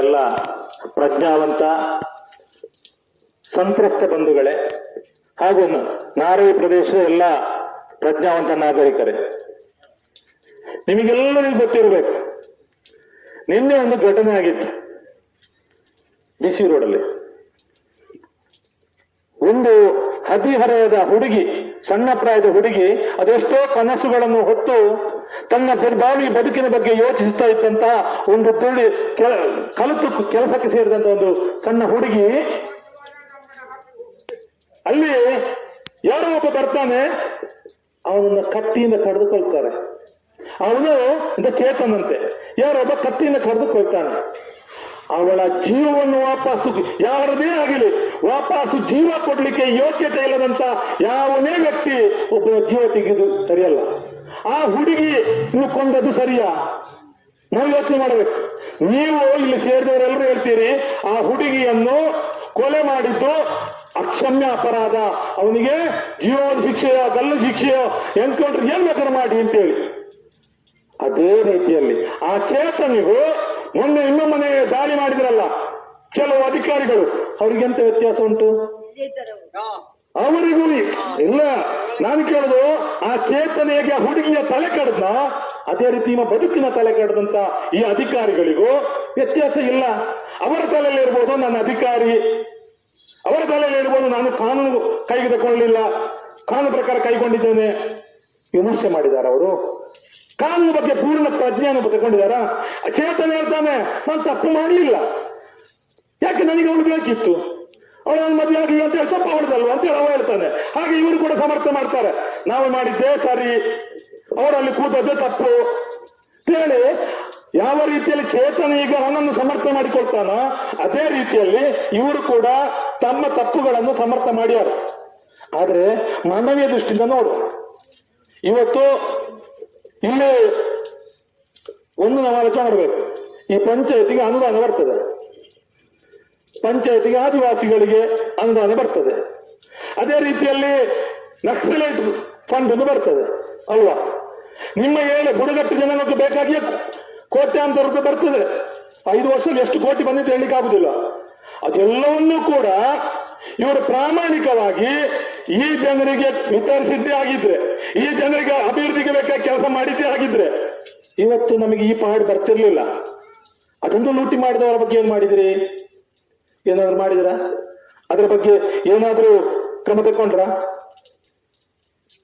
ಎಲ್ಲ ಪ್ರಜ್ಞಾವಂತ ಸಂತ್ರಸ್ತ ಬಂಧುಗಳೇ ಹಾಗೂ ನಾರಾವಿ ಪ್ರದೇಶದ ಎಲ್ಲ ಪ್ರಜ್ಞಾವಂತ ನಾಗರಿಕರೇ, ನಿಮಗೆಲ್ಲರಿಗೂ ಗೊತ್ತಿರಬೇಕು, ನಿನ್ನೆ ಒಂದು ಘಟನೆ ಆಗಿತ್ತು. ಬಿಸಿ ರೋಡಲ್ಲಿ ಒಂದು ಹದಿಹರೆಯದ ಹುಡುಗಿ, ಸಣ್ಣ ಪ್ರಾಯದ ಹುಡುಗಿ, ಅದೆಷ್ಟೋ ಕನಸುಗಳನ್ನು ಹೊತ್ತು ತನ್ನ ಬದುಕಿನ ಬಗ್ಗೆ ಯೋಚಿಸ್ತಾ ಇದ್ದಂತ ಒಂದು ಕಲಿತು ಕೆಲಸಕ್ಕೆ ಸೇರಿದಂತ ಒಂದು ಸಣ್ಣ ಹುಡುಗಿ, ಅಲ್ಲಿ ಯಾರೋ ಒಬ್ಬ ಬರ್ತಾನೆ, ಅವನನ್ನ ಕತ್ತಿಯಿಂದ ಕಡಿದುಕೊಳ್ತಾರೆ. ಅವನು ಚೇತನಂತೆ, ಯಾರೊಬ್ಬ ಕತ್ತಿಯಿಂದ ಕಡಿದುಕೊಳ್ತಾನೆ. ಅವಳ ಜೀವವನ್ನು ವಾಪಸ್ಸು, ಯಾರದೇ ಆಗಲಿ ವಾಪಸ್ಸು ಜೀವ ಕೊಡ್ಲಿಕ್ಕೆ ಯೋಗ್ಯತೆ ಇಲ್ಲದಂತ ಯಾವನೇ ವ್ಯಕ್ತಿ ಒಬ್ಬ ಜೀವ ತೆಗೆದು ಸರಿಯಲ್ಲ. ಆ ಹುಡುಗಿ ನೀವು ಕೊಂದದ್ದು ಸರಿಯಾ? ನಾವು ಯೋಚನೆ ಮಾಡಬೇಕು. ನೀವು ಇಲ್ಲಿ ಸೇರಿದವರೆಲ್ಲರೂ ಹೇಳ್ತೀರಿ ಆ ಹುಡುಗಿಯನ್ನು ಕೊಲೆ ಮಾಡಿದ್ದು ಅಕ್ಷಮ್ಯ ಅಪರಾಧ, ಅವನಿಗೆ ಜೀವನ ಶಿಕ್ಷೆಯೋ ಗಲ್ಲು ಶಿಕ್ಷೆಯೋ ಎನ್ಕೌಂಟರ್ ಏನ್ ಬೇಕಾದ್ರೂ ಮಾಡಿ ಅಂತೇಳಿ. ಅದೇ ರೀತಿಯಲ್ಲಿ ಆ ಚೇತನಿಗೂ ಮೊನ್ನೆ ಇನ್ನೊಮ್ಮನೆ ದಾಳಿ ಮಾಡಿದ್ರಲ್ಲ ಕೆಲವು ಅಧಿಕಾರಿಗಳು, ಅವ್ರಿಗೆಂತ ವ್ಯತ್ಯಾಸ ಉಂಟು? ಅವರಿಗೂ ಇಲ್ಲ. ನಾನು ಕೇಳುದು, ಆ ಚೇತನೆಗೆ ಹುಡುಗಿಯ ತಲೆ ಕಡ್ದ, ಅದೇ ರೀತಿ ಬದುಕಿನ ತಲೆ ಕಡ್ದಂತ ಈ ಅಧಿಕಾರಿಗಳಿಗೂ ವ್ಯತ್ಯಾಸ ಇಲ್ಲ. ಅವರ ತಲೆಯಲ್ಲಿ ಇರ್ಬೋದು ನನ್ನ ಅಧಿಕಾರಿ, ಅವರ ತಲೆಯಲ್ಲಿ ಇರ್ಬೋದು ನಾನು ಕಾನೂನು ಕೈಗೆ ತಗೊಳ್ಳಿಲ್ಲ, ಕಾನೂನು ಪ್ರಕಾರ ಕೈಗೊಂಡಿದ್ದೇನೆ. ವಿಮರ್ಶೆ ಮಾಡಿದ್ದಾರೆ ಅವರು. ಕಾನೂನು ಬಗ್ಗೆ ಪೂರ್ಣ ಪ್ರಜ್ಞೆಯನ್ನು ತಗೊಂಡಿದಾರ. ಚೇತನ ಹೇಳ್ತಾನೆ, ನಾನು ತಪ್ಪು ಮಾಡಲಿಲ್ಲ, ಯಾಕೆ ನನಗೆ ಅವಳು ಬೇಕಿತ್ತು, ಅವಳನ್ನು ಮದುವೆ ಆಗಲಿಲ್ಲ ಅಂತ ಹೇಳಿ ತಪ್ಪು ಹೊಡೆದಲ್ವ ಅಂತ ಹೇಳಿ ಅವ ಹೇಳ್ತಾನೆ. ಹಾಗೆ ಇವರು ಕೂಡ ಸಮರ್ಥನೆ ಮಾಡ್ತಾರೆ, ನಾವು ಮಾಡಿದ್ದೇ ಸರಿ, ಅವರಲ್ಲಿ ಕೂತದ್ದೇ ತಪ್ಪು ಹೇಳಿ. ಯಾವ ರೀತಿಯಲ್ಲಿ ಚೇತನ ಈಗ ಅವನನ್ನು ಸಮರ್ಥನೆ ಮಾಡಿಕೊಳ್ತಾನೋ ಅದೇ ರೀತಿಯಲ್ಲಿ ಇವರು ಕೂಡ ತಮ್ಮ ತಪ್ಪುಗಳನ್ನು ಸಮರ್ಥನೆ ಮಾಡ್ಯಾರ. ಆದ್ರೆ ಮಾನವೀಯ ದೃಷ್ಟಿಯಿಂದ ನೋಡು, ಇವತ್ತು ಇಲ್ಲಿ ಒಂದು ನಾವು ಆಲೋಚನೆ ಮಾಡಬೇಕು. ಈ ಪಂಚಾಯತಿಗೆ ಅನುದಾನ ಬರ್ತದೆ, ಪಂಚಾಯತಿಗೆ ಆದಿವಾಸಿಗಳಿಗೆ ಅನುದಾನ ಬರ್ತದೆ, ಅದೇ ರೀತಿಯಲ್ಲಿ ನಕ್ಸಲೈಟ್ ಫಂಡ್ ಅನ್ನು ಬರ್ತದೆ ಅಲ್ವಾ? ನಿಮ್ಮ ಬುಡಗಟ್ಟು ಜನಾಂಗಕ್ಕೆ ಬೇಕಾಗಿಯೇ ಕೋಟ್ಯಾಂತರ ರೂಪಾಯಿ ಬರ್ತದೆ. 5 ವರ್ಷದಲ್ಲಿ ಎಷ್ಟು ಕೋಟಿ ಬಂದಿತ್ತು ಹೇಳಲಿಕ್ಕೆ ಆಗುದಿಲ್ಲ. ಅದೆಲ್ಲವನ್ನೂ ಕೂಡ ಇವರು ಪ್ರಾಮಾಣಿಕವಾಗಿ ಈ ಜನರಿಗೆ ವಿತರಿಸಿದ್ದೇ ಆಗಿದ್ರೆ, ಈ ಜನರಿಗೆ ಅಭಿವೃದ್ಧಿಗೆ ಬೇಕಾಗಿ ಕೆಲಸ ಮಾಡಿದ್ದೇ ಆಗಿದ್ರೆ ಇವತ್ತು ನಮಗೆ ಈ ಪಾಡು ಬರ್ತಿರ್ಲಿಲ್ಲ. ಅದೊಂದು ಲೂಟಿ ಮಾಡಿದವರ ಬಗ್ಗೆ ಏನ್ ಮಾಡಿದಿರಿ? ಏನಾದ್ರು ಮಾಡಿದ್ರ? ಅದರ ಬಗ್ಗೆ ಏನಾದ್ರೂ ಕ್ರಮ ತಗೊಂಡ್ರ?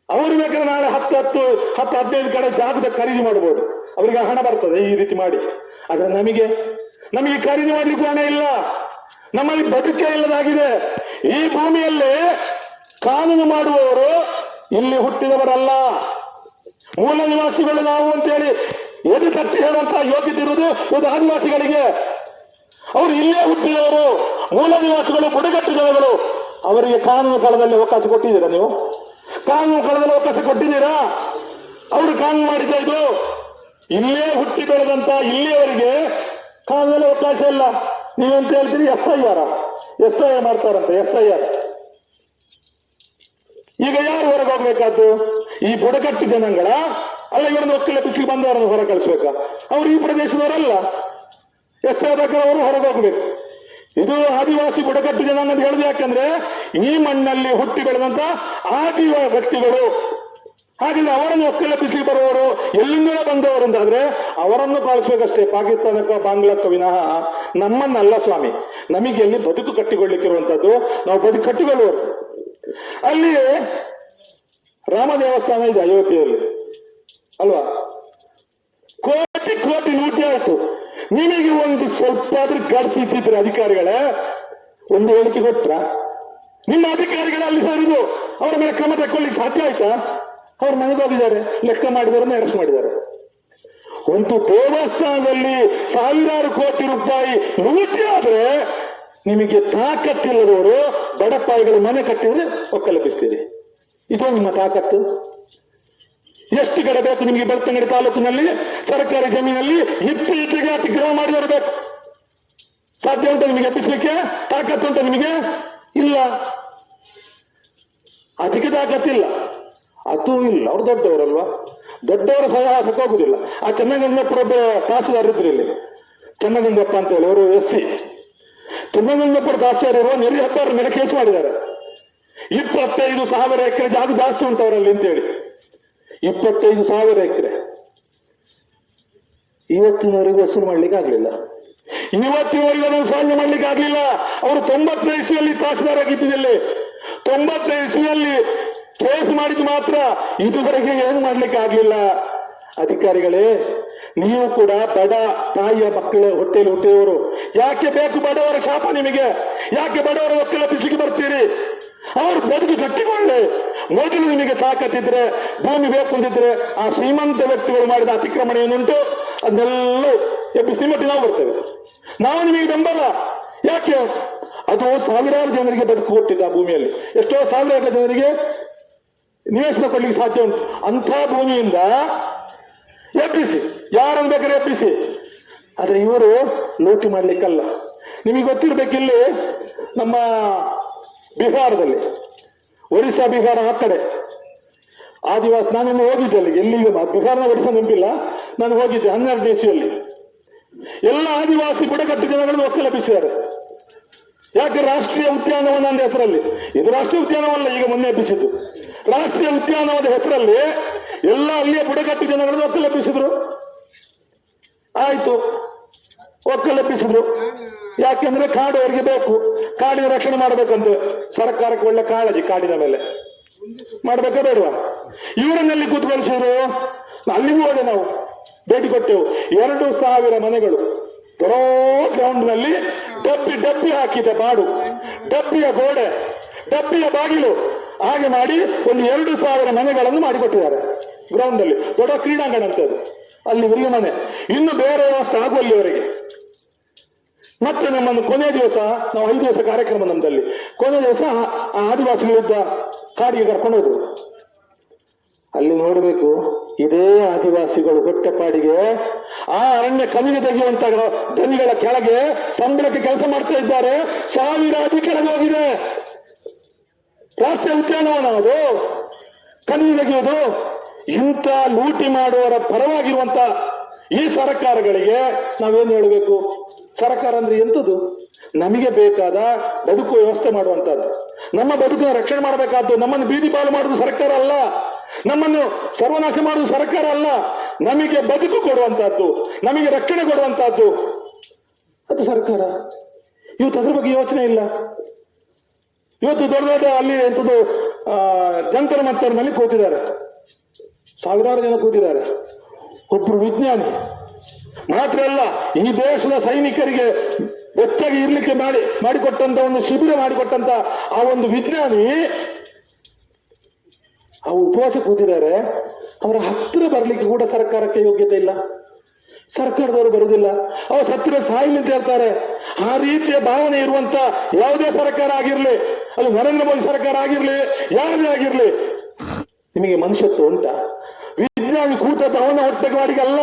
ಅವರು ಬೇಕಾದ್ರೆ ನಾಳೆ 10-15 ಕಡೆ ಜಾಗದ ಖರೀದಿ ಮಾಡಬಹುದು, ಅವರಿಗೆ ಹಣ ಬರ್ತದೆ ಈ ರೀತಿ ಮಾಡಿ. ಆದ್ರೆ ನಮಗೆ ಖರೀದಿ ಮಾಡ್ಲಿಕ್ಕೂ ಹಣ ಇಲ್ಲ, ನಮ್ಮಲ್ಲಿ ಬದುಕೇ ಇಲ್ಲದಾಗಿದೆ. ಈ ಭೂಮಿಯಲ್ಲಿ ಕಾನೂನು ಮಾಡುವವರು ಇಲ್ಲಿ ಹುಟ್ಟಿದವರಲ್ಲ, ಮೂಲ ನಿವಾಸಿಗಳು ನಾವು ಅಂತೇಳಿ ಎದು ತಟ್ಟಿ ಹೇಳುವಂತಹ ಯೋಗ್ಯತೆ ಇರುವುದು ಇದು ಆದಿವಾಸಿಗಳಿಗೆ. ಅವರು ಇಲ್ಲೇ ಹುಟ್ಟಿದವರು, ಮೂಲ ನಿವಾಸಿಗಳು, ಬುಡಗಟ್ಟು ಜನಗಳು. ಅವರಿಗೆ ಕಾನೂನು ಕಾಲದಲ್ಲಿ ಅವಕಾಶ ಕೊಟ್ಟಿದ್ದೀರಾ? ನೀವು ಕಾನೂನು ಕಾಲದಲ್ಲಿ ಅವಕಾಶ ಕೊಟ್ಟಿದ್ದೀರಾ? ಅವರು ಕಾನೂನು ಮಾಡಿದ್ದ ಇದು ಇಲ್ಲೇ ಹುಟ್ಟಿ ಬೆಳೆದಂತ ಇಲ್ಲಿಯವರಿಗೆ ಕಾನೂನಲ್ಲಿ ಅವಕಾಶ ಇಲ್ಲ. ನೀವೆಂತ ಹೇಳ್ತೀರಿ? SIR ಮಾಡ್ತಾರಂತೆ. SIR ಈಗ ಯಾರು ಹೊರಗೆ ಹೋಗ್ಬೇಕಾದ್ದು? ಈ ಬುಡಕಟ್ಟು ಜನಾಂಗಗಳ ಅಲ್ಲ, ಇವರನ್ನು ಒಕ್ಕಲೆಬ್ಬಿಸಿ ಬಂದವರನ್ನು ಹೊರ ಕಳಿಸ್ಬೇಕಾ? ಅವರು ಈ ಪ್ರದೇಶದವರಲ್ಲ. SIR ಅವರು ಹೊರಗೆ ಹೋಗ್ಬೇಕು. ಇದು ಆದಿವಾಸಿ ಬುಡಕಟ್ಟು ಜನಾಂಗ ಅಂತ ಹೇಳುದು ಯಾಕಂದ್ರೆ ಈ ಮಣ್ಣಲ್ಲಿ ಹುಟ್ಟಿ ಬೆಳೆದಂತ ಆದಿವಾಸಿ ವ್ಯಕ್ತಿಗಳು. ಹಾಗಿದ್ರೆ ಅವರನ್ನು ಒಕ್ಕಲೆಬ್ಬಿಸಿ ಬರುವವರು ಎಲ್ಲಿಂದ ಬಂದವರು ಅಂತಾದ್ರೆ ಅವರನ್ನು ಕಳಿಸ್ಬೇಕಷ್ಟೇ, ಪಾಕಿಸ್ತಾನಕ್ಕೋ ಬಾಂಗ್ಲಾಕ್ಕೋ ವಿನಃ ನಮ್ಮನ್ನಲ್ಲ ಸ್ವಾಮಿ. ನಮಗೆ ಎಲ್ಲಿ ಬದುಕು ಕಟ್ಟಿಕೊಳ್ಳಿಕ್ಕಿರುವಂತದ್ದು, ನಾವು ಬದುಕು ಕಟ್ಟಿಕೊಳ್ಳುವರು. ಅಲ್ಲಿ ರಾಮ ದೇವಸ್ಥಾನ ಇದೆ ಅಯೋಧ್ಯೆಯಲ್ಲಿ ಅಲ್ವಾ? ಕೋಟಿ ಲೂಟಿ ಆಯ್ತು. ನಿಮಗೆ ಒಂದು ಸ್ವಲ್ಪ ಆದ್ರೂ ಗಡಿಸಿದ್ರೆ ಅಧಿಕಾರಿಗಳೇ ಒಂದು ಹೇಳಿಕೆ ಕೊಟ್ರ? ನಿಮ್ಮ ಅಧಿಕಾರಿಗಳು ಅಲ್ಲಿ ಸೇರಿದು ಅವರ ಮೇಲೆ ಕ್ರಮ ತಗೊಳ್ಳಿಕ್ಕೆ ಸಾಧ್ಯ ಆಯ್ತಾ? ಅವ್ರ ಮನೆಗೆ ಹೋಗಿದ್ದಾರೆ, ಲೆಕ್ಕ ಮಾಡಿದವರನ್ನ ಅರೆಸ್ಟ್ ಮಾಡಿದ್ದಾರೆ. ಒಂದು ದೇವಸ್ಥಾನದಲ್ಲಿ 1000 ಕೋಟಿ ರೂಪಾಯಿ ಲೂಟಿ ಆದ್ರೆ ನಿಮಗೆ ತಾಕತ್ತಿಲ್ಲದವರು ಬಡಪಾಯಿಗಳು ಮನೆ ಕಟ್ಟಿದ್ರೆ ಒಕ್ಕಲೆಬ್ಬಿಸ್ತೀರಿ. ಇದು ನಿಮ್ಮ ತಾಕತ್ತು? ಎಷ್ಟು ಕಡೆ ಬೇಕು ನಿಮಗೆ? ಬೆಳ್ತಂಗಡಿ ತಾಲೂಕಿನಲ್ಲಿ ಸರ್ಕಾರಿ ಜಮೀನಲ್ಲಿ ಇತ್ತೀಚೆಗೆ ಅತಿಕ್ರಮ ಮಾಡಿದವರು ಬೇಕು. ಸಾಧ್ಯ ಉಂಟು ನಿಮಗೆ ಎಬ್ಬಿಸ್ಲಿಕ್ಕೆ? ತಾಕತ್ತು ಉಂಟು ನಿಮಗೆ? ಇಲ್ಲ, ಅದಕ್ಕೆ ತಾಕತ್ತಿಲ್ಲ. ಅದು ಇಲ್ಲ, ಅವ್ರು ದೊಡ್ಡವರಲ್ವಾ? ದೊಡ್ಡವರ ಸಹವಾಸಕ್ಕೆ ಹೋಗುದಿಲ್ಲ. ಆ ಚೆನ್ನಗಂಗಪುರ ತಹಸೀಲ್ದಾರ್ ಇದ್ರು ಇಲ್ಲಿ, ಚೆನ್ನಗಂಗಪ್ಪ ಅಂತ ಹೇಳಿ ಅವರು SC. ಚೆನ್ನಗಂಗಪ್ಪರ ದಾಸ್ಯರು ನೆರೆ ಹಬ್ಬರ ಮೇಲೆ ಕೇಸ್ ಮಾಡಿದ್ದಾರೆ. 25,000 ಎಕರೆ ಜಾಗ ಜಾಸ್ತಿ ಉಂಟು ಅವರಲ್ಲಿ ಅಂತೇಳಿ. 25,000 ಎಕರೆ ಇವತ್ತಿನವರೆಗೂ ವಸೂಲು ಮಾಡ್ಲಿಕ್ಕೆ ಆಗ್ಲಿಲ್ಲ. ಇವತ್ತಿನವರೆಗೂ ಅದನ್ನು ಸಾಧನೆ ಮಾಡ್ಲಿಕ್ಕೆ ಆಗ್ಲಿಲ್ಲ. ಅವರು 90ನೇ ಇಸ್ವಿಯಲ್ಲಿ ತಹಸೀಲ್ದಾರ್ ಆಗಿದ್ದಲ್ಲಿ 90ನೇ ಇಸ್ವಿಯಲ್ಲಿ ಕೇಸ್ ಮಾಡಿದ್ದು ಮಾತ್ರ ಇದುವರೆಗೆ ಏನು ಮಾಡ್ಲಿಕ್ಕೆ ಆಗ್ಲಿಲ್ಲ. ಅಧಿಕಾರಿಗಳೇ, ನೀವು ಕೂಡ ಬಡ ತಾಯಿಯ ಮಕ್ಕಳ ಹೊಟ್ಟೆಯಲ್ಲಿ ಹುಟ್ಟಿದವರು. ಯಾಕೆ ಬೇಕು ಬಡವರ ಶಾಪ ನಿಮಗೆ? ಯಾಕೆ ಬಡವರ ಒಕ್ಕಲೆಬ್ಬಿಸಲಿಕ್ಕೆ ಬರ್ತೀರಿ? ಅವರು ಬದುಕು ಕಟ್ಟಿಕೊಳ್ಳಿ. ಮೊದಲು ನಿಮಗೆ ತಾಕತ್ತಿದ್ರೆ, ಭೂಮಿ ಬೇಕು ಅಂತಿದ್ರೆ, ಆ ಶ್ರೀಮಂತ ವ್ಯಕ್ತಿಗಳು ಮಾಡಿದ ಅತಿಕ್ರಮಣ ಏನುಂಟು ಅದನ್ನೆಲ್ಲ ಎಬ್ಬಿಸಿ ಮಟ್ಟಿ ನಾವು ಬರ್ತೇವೆ. ನಾವು ನಿಮಗೆ ಬೆಂಬಲ. ಯಾಕೆ? ಅದು ಸಾವಿರಾರು ಜನರಿಗೆ ಬದುಕು ಕೊಟ್ಟಿದ್ದ ಆ ಭೂಮಿಯಲ್ಲಿ. ಎಷ್ಟೋ ಸಾವಿರಾರು ಜನರಿಗೆ ನಿವೇಶನ ಕೊಡ್ಲಿಕ್ಕೆ ಸಾಧ್ಯ ಉಂಟು. ಅಂಥ ಭೂಮಿಯಿಂದ ಎಬ್ಬಿಸಿ, ಯಾರನ್ನು ಬೇಕಾದ್ರೆ ಎಬ್ಬಿಸಿ. ಆದ್ರೆ ಇವರು ಲೂಟಿ ಮಾಡ್ಲಿಕ್ಕಲ್ಲ. ನಿಮಗೆ ಗೊತ್ತಿರ್ಬೇಕಿಲ್ಲಿ ನಮ್ಮ ಬಿಹಾರದಲ್ಲಿ, ಒರಿಸ್ಸಾ ಬಿಹಾರ ಆ ಕಡೆ ಆದಿವಾಸಿ, ನಾನಿನ್ನು ಹೋಗಿದ್ದೆ ಅಲ್ಲಿಗೆ. ಎಲ್ಲಿಗೆ ಬಿಹಾರನ ಒರಿಸ್ಸಾ ನೆನಪಿಲ್ಲ, ನಾನು ಹೋಗಿದ್ದೆ 12ನೇ ಇಸ್ವಿಯಲ್ಲಿ. ಎಲ್ಲ ಆದಿವಾಸಿ ಬುಡಕಟ್ಟು ಜನಗಳನ್ನು ಒಕ್ಕಲೆಬ್ಬಿಸಿದ್ದಾರೆ. ಯಾಕೆ? ರಾಷ್ಟ್ರೀಯ ಉದ್ಯಾನವನ ಅಂದ ಹೆಸರಲ್ಲಿ. ಇದು ರಾಷ್ಟ್ರೀಯ ಉದ್ಯಾನವಲ್ಲ, ಈಗ ಮೊನ್ನೆ ಎಬ್ಬಿಸಿದ್ದು. ರಾಷ್ಟ್ರೀಯ ಉದ್ಯಾನವನದ ಹೆಸರಲ್ಲಿ ಎಲ್ಲ ಅಲ್ಲಿಯ ಬುಡಕಟ್ಟು ಜನಗಳನ್ನು ಒಕ್ಕಲೆಬ್ಬಿಸಿದ್ರು. ಆಯ್ತು, ಒಕ್ಕಲೆಬ್ಬಿಸಿದ್ರು. ಯಾಕೆಂದ್ರೆ ಕಾಡು ಅವರಿಗೆ ಬೇಕು, ಕಾಡಿನ ರಕ್ಷಣೆ ಮಾಡಬೇಕಂತ ಸರ್ಕಾರಕ್ಕೆ ಒಳ್ಳೆ ಕಾಳಜಿ ಕಾಡಿನ ಮೇಲೆ. ಮಾಡ್ಬೇಕಾ ಬೇಡವಾ? ಇವರನ್ನೆಲ್ಲಿ ಕೂತ್ಕೊಳಿಸಿದ್ರು? ಅಲ್ಲಿಗೂ ಹೋದೆ, ನಾವು ಭೇಟಿ ಕೊಟ್ಟೆವು. 2,000 ಮನೆಗಳು ದೊಡ್ಡ ಗ್ರೌಂಡ್ನಲ್ಲಿ ಡಬ್ಬಿ ಹಾಕಿದೆ ಬಾಡು, ಡಬ್ಬಿಯ ಗೋಡೆ, ಡಬ್ಬಿಯ ಬಾಗಿಲು, ಹಾಗೆ ಮಾಡಿ ಒಂದು 2,000 ಮನೆಗಳನ್ನು ಮಾಡಿಕೊಟ್ಟಿದ್ದಾರೆ ಗ್ರೌಂಡ್ ಅಲ್ಲಿ. ದೊಡ್ಡ ಕ್ರೀಡಾಂಗಣ ಅಂತದ್ದು, ಅಲ್ಲಿ ಇವರಿಗೆ ಮನೆ. ಇನ್ನು ಬೇರೆ ವ್ಯವಸ್ಥೆ ಆಗುವಲ್ಲಿವರೆಗೆ. ಮತ್ತೆ ನಮ್ಮನ್ನು ಕೊನೆ ದಿವಸ, ನಾವು 5 ದಿವಸ ಕಾರ್ಯಕ್ರಮ ನಮ್ಮದಲ್ಲಿ, ಕೊನೆ ದಿವಸ ಆ ಆದಿವಾಸಿಗಳಿದ್ದ ಕಾಡಿಗೆ ಕರ್ಕೊಂಡು ಹೋದ್ರು. ಅಲ್ಲಿ ನೋಡಬೇಕು, ಇದೇ ಆದಿವಾಸಿಗಳು ಹೊಟ್ಟೆಪಾಡಿಗೆ ಆ ಅರಣ್ಯ ಕವಿಗೆ ತೆಗೆಯುವಂತ ದನಿಗಳ ಕೆಳಗೆ ಸಂಬಳಕ್ಕೆ ಕೆಲಸ ಮಾಡ್ತಾ ಇದ್ದಾರೆ. 1000 ಅಡಿ ಕೆಳಗೆ ಹೋಗಿದೆ. ರಾಷ್ಟ್ರೀಯ ಉದ್ಯಾನವನ ಅದು, ಕನಿಗೆ ತೆಗೆಯುವುದು. ಇಂಥ ಲೂಟಿ ಮಾಡುವವರ ಪರವಾಗಿರುವಂತ ಈ ಸರ್ಕಾರಗಳಿಗೆ ನಾವೇನು ಹೇಳಬೇಕು? ಸರ್ಕಾರ ಅಂದ್ರೆ ಎಂಥದ್ದು? ನಮಗೆ ಬೇಕಾದ ಬದುಕು ವ್ಯವಸ್ಥೆ ಮಾಡುವಂತಹದ್ದು, ನಮ್ಮ ಬದುಕನ್ನು ರಕ್ಷಣೆ ಮಾಡಬೇಕಾದ್ದು. ನಮ್ಮನ್ನು ಬೀದಿ ಪಾಲು ಮಾಡುವುದು ಸರ್ಕಾರ ಅಲ್ಲ, ನಮ್ಮನ್ನು ಸರ್ವನಾಶ ಮಾಡುವುದು ಸರ್ಕಾರ ಅಲ್ಲ. ನಮಗೆ ಬದುಕು ಕೊಡುವಂತಹದ್ದು, ನಮಗೆ ರಕ್ಷಣೆ ಕೊಡುವಂತಹದ್ದು ಅದು ಸರ್ಕಾರ. ಇವತ್ತು ಅದ್ರ ಬಗ್ಗೆ ಯೋಚನೆ ಇಲ್ಲ. ಇವತ್ತು ದೊಡ್ಡ ದೊಡ್ಡ ಅಲ್ಲಿ ಎಂಥದ್ದು ಜಂತರ ಮಂತರ್ನಲ್ಲಿ ಕೂತಿದ್ದಾರೆ, ಸಾವಿರಾರು ಜನ ಕೂತಿದ್ದಾರೆ. ಒಬ್ಬರು ವಿಜ್ಞಾನಿ ಮಾತ್ರ ಅಲ್ಲ, ಈ ದೇಶದ ಸೈನಿಕರಿಗೆ ಬೆಚ್ಚಗೆ ಇರ್ಲಿಕ್ಕೆ ಮಾಡಿಕೊಟ್ಟಂತ ಒಂದು ಶಿಬಿರ ಮಾಡಿಕೊಟ್ಟಂತ ಆ ಒಂದು ವಿಜ್ಞಾನಿ ಆ ಉಪವಾಸ ಕೂತಿದ್ದಾರೆ. ಅವರ ಹತ್ತಿರ ಬರಲಿಕ್ಕೆ ಕೂಡ ಸರ್ಕಾರಕ್ಕೆ ಯೋಗ್ಯತೆ ಇಲ್ಲ, ಸರ್ಕಾರದವರು ಬರುವುದಿಲ್ಲ. ಅವರು ಸತ್ತಿರ ಸಾಯಿಲಿ ಅಂತ ಹೇಳ್ತಾರೆ. ಆ ರೀತಿಯ ಭಾವನೆ ಇರುವಂತ ಯಾವುದೇ ಸರ್ಕಾರ ಆಗಿರ್ಲಿ, ಅದು ನರೇಂದ್ರ ಮೋದಿ ಸರ್ಕಾರ ಆಗಿರ್ಲಿ, ಯಾವುದೇ ಆಗಿರ್ಲಿ, ನಿಮಗೆ ಮನುಷ್ಯತ್ವ ಉಂಟಾ? ವಿಜ್ಞಾನಿ ಕೂತದ್ದು ಅವನ ಹೊಟ್ಟೆಗೆ ಮಾಡಿಗಲ್ಲ.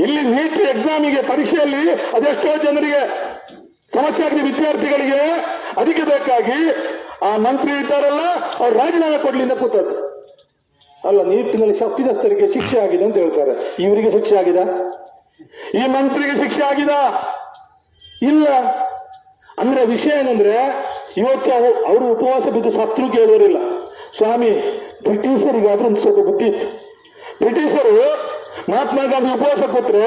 ಇಲ್ಲಿ ನೀಟ್ ಎಕ್ಸಾಮಿಗೆ ಪರೀಕ್ಷೆಯಲ್ಲಿ ಅದೆಷ್ಟೋ ಜನರಿಗೆ ಸಮಸ್ಯೆ ಆಗಿದೆ, ವಿದ್ಯಾರ್ಥಿಗಳಿಗೆ. ಅದಕ್ಕೆ ಬೇಕಾಗಿ ಆ ಮಂತ್ರಿ ಇದ್ದಾರಲ್ಲ, ಅವ್ರು ರಾಜೀನಾಮೆ ಕೊಡ್ಲಿಂದ ಕೂತದ್ದು ಅಲ್ಲ. ನೀಟಿನಲ್ಲಿ ತಪ್ಪಿತಸ್ಥರಿಗೆ ಶಿಕ್ಷೆ ಆಗಿದೆ ಅಂತ ಹೇಳ್ತಾರೆ. ಇವರಿಗೆ ಶಿಕ್ಷೆ ಆಗಿದೆ? ಈ ಮಂತ್ರಿಗೆ ಶಿಕ್ಷೆ ಆಗಿದೆ? ಇಲ್ಲ. ಅಂದ್ರೆ ವಿಷಯ ಏನಂದ್ರೆ, ಇವತ್ತು ಅವರು ಉಪವಾಸ ಬಿದ್ದು ಸತ್ರು ಕೇಳೋರಿಲ್ಲ. ಸ್ವಾಮಿ, ಬ್ರಿಟಿಷರಿಗಾದ್ರೂ ಒಂದು ಸ್ವಲ್ಪ ಬುದ್ಧಿ ಇತ್ತು. ಬ್ರಿಟಿಷರು ಮಹಾತ್ಮ ಗಾಂಧಿ ಉಪವಾಸ ಕೂತ್ರೆ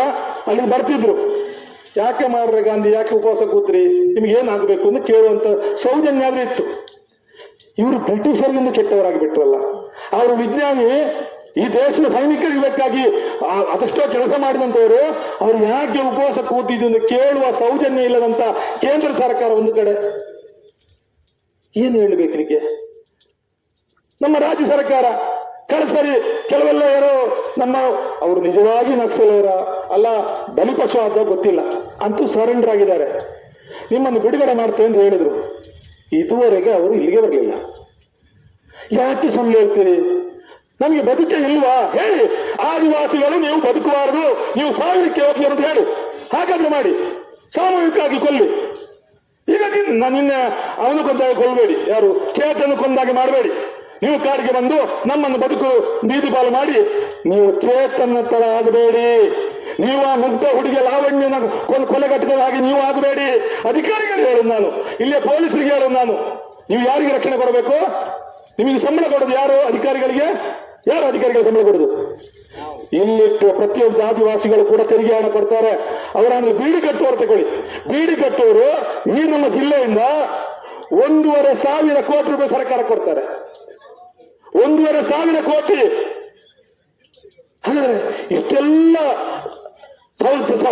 ಅಲ್ಲಿ ಬರ್ತಿದ್ರು. ಯಾಕೆ ಮಾಡ್ರೆ ಗಾಂಧಿ, ಯಾಕೆ ಉಪವಾಸ ಕೂತ್ರಿ, ನಿಮ್ಗೆ ಏನಾಗಬೇಕು ಅಂತ ಕೇಳುವಂತ ಸೌಜನ್ಯ ಆದ್ರೂ ಇತ್ತು. ಇವರು ಬ್ರಿಟಿಷರಿಗಿಂತ ಕೆಟ್ಟವರಾಗಿಬಿಟ್ರಲ್ಲ. ಅವರು ವಿಜ್ಞಾನಿ, ಈ ದೇಶದ ಸೈನಿಕರಿಗೆ ಬೇಕಾಗಿ ಅದೆಷ್ಟೋ ಕೆಲಸ ಮಾಡಿದಂತವರು, ಅವ್ರು ಯಾಕೆ ಉಪವಾಸ ಕೂತಿದ್ದು ಅಂತ ಕೇಳುವ ಸೌಜನ್ಯ ಇಲ್ಲದಂತ ಕೇಂದ್ರ ಸರ್ಕಾರ ಒಂದು ಕಡೆ. ಏನು ಹೇಳಬೇಕು ನಿಮಗೆ? ನಮ್ಮ ರಾಜ್ಯ ಸರ್ಕಾರ ಕಳಸರಿ ಕೆಲವೆಲ್ಲ ಯಾರೋ ನಮ್ಮ ಅವರು ನಿಜವಾಗಿ ನಕ್ಸಲರ ಅಲ್ಲ, ಬಲಿಪಶು ಆದ ಗೊತ್ತಿಲ್ಲ, ಅಂತೂ ಸರೆಂಡರ್ ಆಗಿದ್ದಾರೆ. ನಿಮ್ಮನ್ನು ಬಿಡುಗಡೆ ಮಾಡ್ತೇವೆ ಅಂತ ಹೇಳಿದ್ರು. ಇದುವರೆಗೆ ಅವರು ಇಲ್ಲಿಗೆ ಬರಲಿಲ್ಲ. ಯಾಕೆ ಸುಳ್ಳು ಹೇಳ್ತೀರಿ? ನಮಗೆ ಬದುಕೆ ಇಲ್ವಾ? ಹೇಳಿ, ಆದಿವಾಸಿಗಳು ನೀವು ಬದುಕಬಾರದು, ನೀವು ಸಾವಿರಕ್ಕೆ ಹೋಗಿ ಅಂತ ಹೇಳಿ. ಹಾಗಾದ್ರೆ ಮಾಡಿ, ಸಾಮೂಹಿಕವಾಗಿ ಕೊಲ್ಲಿ. ಈಗ ನಿನ್ನೆ ಅವನು ಕೊಂದಾಗ ಕೊಲ್ಲಬೇಡಿ, ಯಾರು ಚೇತನ ಕೊಂದಾಗಿ ಮಾಡಬೇಡಿ. ನೀವು ಕಾಡಿಗೆ ಬಂದು ನಮ್ಮನ್ನು ಬದುಕು ಬೀದಿ ಪಾಲು ಮಾಡಿ, ನೀವು ಚೇತನ ತರ ಆಗಬೇಡಿ. ನೀವು ಆ ಮುಗ್ಧ ಹುಡುಗಿಯ ಲಾವಣ್ಯನ ಕೊಲೆಗಟ್ಟದ ಹಾಗೆ ನೀವು ಆಗಬೇಡಿ. ಅಧಿಕಾರಿಗಳಿಗೆ ಹೇಳೋದು ನಾನು, ಇಲ್ಲೇ ಪೊಲೀಸರಿಗೆ ಹೇಳೋದು ನಾನು. ನೀವು ಯಾರಿಗೆ ರಕ್ಷಣೆ ಕೊಡಬೇಕು? ನಿಮಗೆ ಸಂಬಳ ಕೊಡೋದು ಯಾರು? ಅಧಿಕಾರಿಗಳಿಗೆ. ಯಾರು ಅಧಿಕಾರಿಗಳಿಗೆ ಸಂಬಳ ಕೊಡೋದು? ಇಲ್ಲಿಟ್ಟು ಪ್ರತಿಯೊಬ್ಬ ಆದಿವಾಸಿಗಳು ಕೂಡ ತೆರಿಗೆ ಹಣ ಕೊಡ್ತಾರೆ. ಅವರನ್ನು ಬೀಡಿ ಕಟ್ಟುವವರು ತಗೊಳ್ಳಿ. ಬೀಡಿ ಕಟ್ಟುವವರು ಈ ನಮ್ಮ ಜಿಲ್ಲೆಯಿಂದ 1,500 ಕೋಟಿ ರೂಪಾಯಿ ಸರ್ಕಾರ ಕೊಡ್ತಾರೆ. 1,500 ಕೋಟಿ. ಹಾಗಾದ್ರೆ ಇಷ್ಟೆಲ್ಲ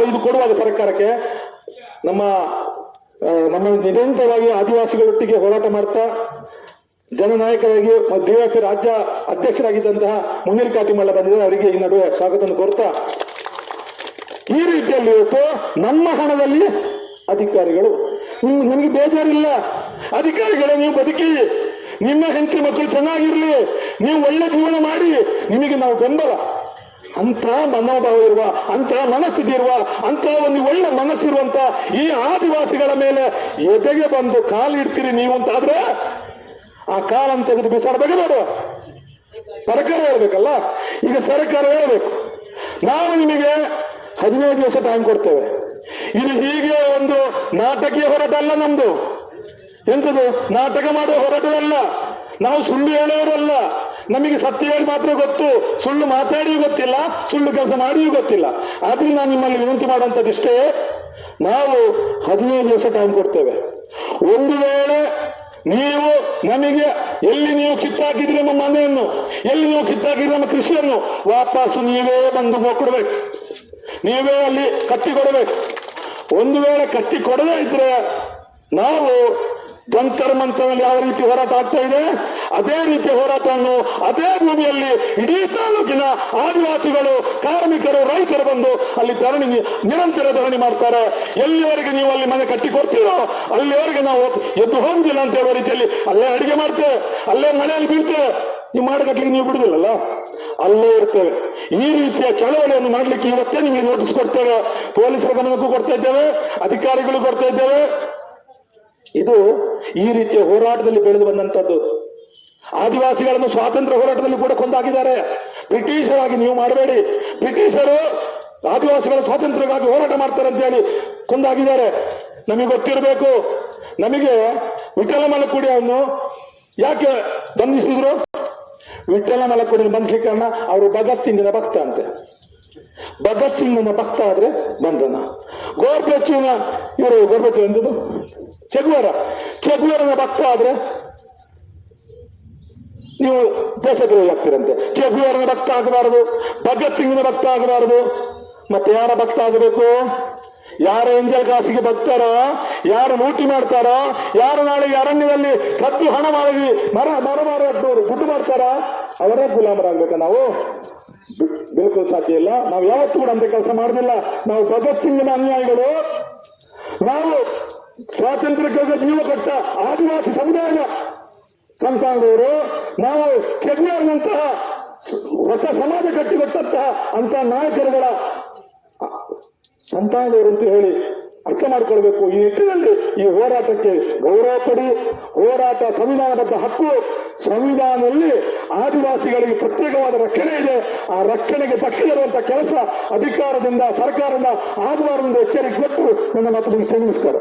ಇದು ಕೊಡುವಾಗ ಸರ್ಕಾರಕ್ಕೆ ನಮ್ಮ ನಿರಂತರವಾಗಿ ಆದಿವಾಸಿಗಳೊಟ್ಟಿಗೆ ಹೋರಾಟ ಮಾಡ್ತಾ ಜನನಾಯಕರಾಗಿ DYFI ರಾಜ್ಯ ಅಧ್ಯಕ್ಷರಾಗಿದ್ದಂತಹ ಮುನೀರ್ ಕಾಟಿಮಲ್ಲ ಬಂದಿದ್ದಾರೆ. ಅವರಿಗೆ ಈ ನಡುವೆ ಸ್ವಾಗತವನ್ನು ಕೋರ್ತಾ, ಈ ರೀತಿಯಲ್ಲಿ ಇವತ್ತು ನಮ್ಮ ಹಣದಲ್ಲಿ ಅಧಿಕಾರಿಗಳು, ನಮಗೆ ಬೇಜಾರಿಲ್ಲ. ಅಧಿಕಾರಿಗಳೇ, ನೀವು ಬದುಕಿ, ನಿಮ್ಮ ಹೆಂಡತಿ ಮಕ್ಕಳು ಚೆನ್ನಾಗಿರ್ಲಿ, ನೀವು ಒಳ್ಳೆ ಜೀವನ ಮಾಡಿ, ನಿಮಗೆ ನಾವು ಬೆಂಬಲ. ಅಂತ ಮನೋಭಾವ ಇರುವ, ಅಂತ ಮನಸ್ಥಿತಿ ಇರುವ, ಅಂತ ಒಂದು ಒಳ್ಳೆ ಮನಸ್ಸಿರುವಂತ ಈ ಆದಿವಾಸಿಗಳ ಮೇಲೆ ಎದೆಗೆ ಬಂದು ಕಾಲಿಡ್ತೀರಿ ನೀವು ಅಂತಾದ್ರೆ ಆ ಕಾಲನ್ನು ತೆಗೆದು ಬಿಸಾಡಬೇಕು. ಬೇಡ, ಸರ್ಕಾರ ಹೇಳ್ಬೇಕಲ್ಲ. ಈಗ ಸರ್ಕಾರ ಹೇಳಬೇಕು, ನಾವು ನಿಮಗೆ 15 ದಿವಸ ಟೈಮ್ ಕೊಡ್ತೇವೆ. ಇದು ಹೀಗೆ ಒಂದು ನಾಟಕೀಯ ಹೋರಾಟ ಅಲ್ಲ ನಮ್ದು. ಎಂಥದ್ದು ನಾಟಕ ಮಾಡುವ ಹೋರಾಟವಲ್ಲ. ನಾವು ಸುಳ್ಳು ಹೇಳೋರಲ್ಲ. ನಮಗೆ ಸತ್ಯ ಹೇಳಿ ಮಾತ್ರ ಗೊತ್ತು, ಸುಳ್ಳು ಮಾತಾಡಿಯೂ ಗೊತ್ತಿಲ್ಲ, ಸುಳ್ಳು ಕೆಲಸ ಮಾಡಿಯೂ ಗೊತ್ತಿಲ್ಲ. ಆದ್ರೆ ನಾನು ನಿಮ್ಮಲ್ಲಿ ವಿನಂತಿ ಮಾಡುವಂಥದ್ದಿಷ್ಟೇ, ನಾವು 15 ದಿವಸ ಟೈಮ್ ಕೊಡ್ತೇವೆ. ಒಂದು ವೇಳೆ ನೀವು ನಮಗೆ ಎಲ್ಲಿ ನೀವು ಕಿತ್ತಾಕಿದ್ರೆ ನಮ್ಮ ಮನೆಯನ್ನು, ಎಲ್ಲಿ ನೀವು ಕಿತ್ತಾಕಿದ್ರೆ ನಮ್ಮ ಕೃಷಿಯನ್ನು ವಾಪಸ್ಸು ನೀವೇ ಬಂದು ಕೊಡಬೇಕು, ನೀವೇ ಅಲ್ಲಿ ಕಟ್ಟಿ ಕೊಡಬೇಕು. ಒಂದು ವೇಳೆ ಕಟ್ಟಿ ಕೊಡದೇ ಇದ್ರೆ ನಾವು ಜಂತರ್ ಮಂತರಲ್ಲಿ ಯಾವ ರೀತಿ ಹೋರಾಟ ಆಗ್ತಾ ಇದೆ ಅದೇ ರೀತಿ ಹೋರಾಟವನ್ನು ಅದೇ ಭೂಮಿಯಲ್ಲಿ ಇಡೀ ತಾಲೂಕಿನ ಆದಿವಾಸಿಗಳು, ಕಾರ್ಮಿಕರು, ರೈತರು ಬಂದು ಅಲ್ಲಿ ನಿರಂತರ ಧರಣಿ ಮಾಡ್ತಾರೆ. ಎಲ್ಲಿವರೆಗೆ ನೀವು ಅಲ್ಲಿ ಮನೆ ಕಟ್ಟಿ ಕೊಡ್ತೀರೋ ಅಲ್ಲಿವರೆಗೆ ನಾವು ಎದ್ದು ಹೋಗುದಿಲ್ಲ ಅಂತ ಹೇಳುವ ರೀತಿಯಲ್ಲಿ ಅಲ್ಲೇ ಅಡಿಗೆ ಮಾಡ್ತೇವೆ, ಅಲ್ಲೇ ಮನೆಯಲ್ಲಿ ಬೀಳ್ತೇವೆ. ನೀವು ಮಾಡಕಟ್ಲಿಕ್ಕೆ ನೀವು ಬಿಡುದಿಲ್ಲಲ್ಲ, ಅಲ್ಲೇ ಇರ್ತೇವೆ. ಈ ರೀತಿಯ ಚಳವಳಿಯನ್ನು ಮಾಡಲಿಕ್ಕೆ ಇವತ್ತೇ ನಿಮಗೆ ನೋಟಿಸ್ ಕೊಡ್ತೇವೆ. ಪೊಲೀಸರ ಗಮನಕ್ಕೂ ಕೊಡ್ತಾ ಇದ್ದೇವೆ, ಅಧಿಕಾರಿಗಳು ಕೊಡ್ತಾ ಇದ್ದೇವೆ. ಇದು ಈ ರೀತಿಯ ಹೋರಾಟದಲ್ಲಿ ಬೆಳೆದು ಬಂದಂಥದ್ದು. ಆದಿವಾಸಿಗಳನ್ನು ಸ್ವಾತಂತ್ರ್ಯ ಹೋರಾಟದಲ್ಲಿ ಕೂಡ ಕೊಂದಾಕಿದ್ದಾರೆ. ಬ್ರಿಟಿಷರಾಗಿ ನೀವು ಮಾಡಬೇಡಿ. ಬ್ರಿಟಿಷರು ಆದಿವಾಸಿಗಳ ಸ್ವಾತಂತ್ರ್ಯಕ್ಕಾಗಿ ಹೋರಾಟ ಮಾಡ್ತಾರೆ ಅಂತ ಹೇಳಿ ಕೊಂದಾಗಿದ್ದಾರೆ. ನಮಗೆ ಗೊತ್ತಿರಬೇಕು. ನಮಗೆ ವಿಠಲ ಮಲಕುಡಿಯನ್ನು ಯಾಕೆ ಬಂಧಿಸಿದ್ರು? ವಿಠಲ ಮಲಕುಡಿಯನ್ನು ಬಂಧಿಸಲಿಕ್ಕೆ ಕಾರಣ ಅವರು ಭಗತ್ ಸಿಂಗ್ನ ಭಕ್ತ ಅಂತೆ. ಭಗತ್ ಸಿಂಗ್ನ ಭಕ್ತ ಆದ್ರೆ ಬಂಧನ. ಗೋರ್ಬೆಚುವಿನ ಇವರು ಗೋರ್ಬೆಚು ಎಂಬುದು ಚೆಗುವರನ ಭಕ್ತ ಆದ್ರೆ ನೀವು ದೇಶದ್ರೋಹಿ ಆಗ್ತೀರಂತೆ. ಚೆಗುವರನ ಭಕ್ತ ಆಗಬಾರದು, ಭಗತ್ ಸಿಂಗ್ನ ಭಕ್ತ ಆಗಬಾರದು. ಮತ್ತೆ ಯಾರ ಭಕ್ತ ಆಗಬೇಕು? ಯಾರು ಎಂಜಲ್ ಕಾಸಿಗೆ ಭಕ್ತಾರೋ, ಯಾರು ಲೂಟಿ ಮಾಡ್ತಾರೋ, ಯಾರು ನಾಳೆಗೆ ಅರಣ್ಯದಲ್ಲಿ ಕದ್ದು ಹಣ ಮಾಡಿ ಮರ ಮಾರಾಟದವರು ದುಡ್ಡು ಮಾಡ್ತಾರ, ಅವರೇ ಗುಲಾಮರಾಗ್ಬೇಕಾ ನಾವು? ಬಿಲ್ಕುಲ್ ಸಾಧ್ಯ ಇಲ್ಲ. ನಾವು ಯಾವತ್ತೂ ಕೂಡ ಅಂತ ಕೆಲಸ ಮಾಡುದಿಲ್ಲ. ನಾವು ಭಗತ್ ಸಿಂಗ್ನ ಅನುಯಾಯಿಗಳು. ನಾವು ಸ್ವಾತಂತ್ರ್ಯಕ್ಕಾಗಿ ಜೀವ ಕೊಟ್ಟ ಆದಿವಾಸಿ ಸಮುದಾಯದ ಸಂತಾನದವರು. ನಾವು ಚೆಗ್ನಾರ್ನಂತಹ ಹೊಸ ಸಮಾಜ ಕಟ್ಟಿಕೊಟ್ಟಂತಹ ಅಂತ ನಾಯಕರುಗಳ ಸಂತಾನದವರು ಅಂತ ಹೇಳಿ ಅರ್ಥ ಮಾಡಿಕೊಳ್ಬೇಕು. ಈ ನಿಟ್ಟಿನಲ್ಲಿ ಈ ಹೋರಾಟಕ್ಕೆ ಗೌರವ ಕೊಡಿ. ಹೋರಾಟ ಸಂವಿಧಾನಬದ್ಧ ಹಕ್ಕು. ಸಂವಿಧಾನದಲ್ಲಿ ಆದಿವಾಸಿಗಳಿಗೆ ಪ್ರತ್ಯೇಕವಾದ ರಕ್ಷಣೆ ಇದೆ. ಆ ರಕ್ಷಣೆಗೆ ತಕ್ಕಿರುವಂತಹ ಕೆಲಸ ಅಧಿಕಾರದಿಂದ, ಸರ್ಕಾರದಿಂದ ಆಗಬಾರದೆಂದು ಎಚ್ಚರಿಕೆ ಕೊಟ್ಟು ನನ್ನ ಮಾತು ಮುಗಿಸ್ತೇನೆ. ನಮಸ್ಕಾರ.